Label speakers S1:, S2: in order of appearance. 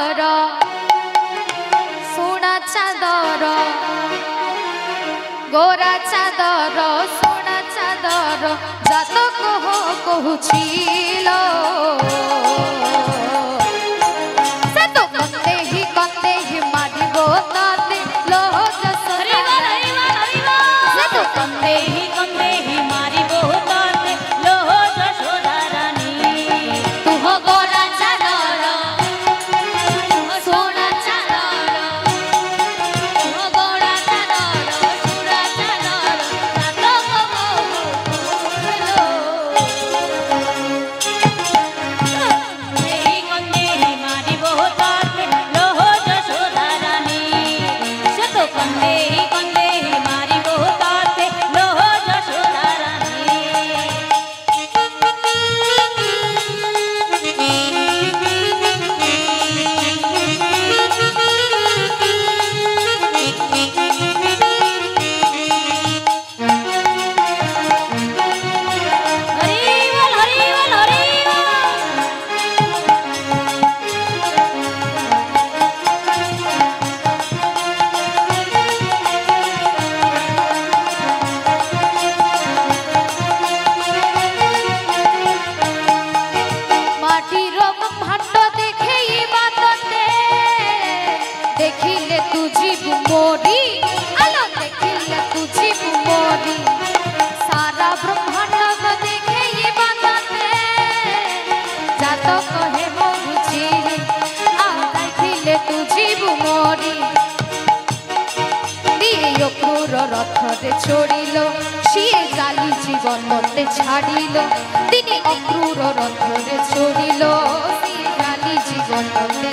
S1: चादर सोना चादर गोरा चादर सोना चादर जातक हो कहूछिल से तो कंदे ही मारिबो ताते लोह जसोरा से तो कंदे ही मारिबो ताते लोह जसोरा रानी तू हो गोरा चादर सोना चादर तू हो गोरा चादर सोना चादर जातक हो कंदे ही मारिबो ताते लोह जसोरा रानी से तो कंदे ही मारिबो ताते लोह जसोरा रानी हरि बोल माटिर भाण्ड देखे बातटे देखिले तू जीव मोरी आलो देखिले तू जीव मोरी सारा ब्रह्मांड को देखे बातटे जात कहे मोरुची आ देखिले तू जीव मोरी दिए अक्रूर रथरे छोड़िल सिए जाली जीवनते छाड़िल दिने अक्रूर रथरे छोड़िल सिए जाली जीवनते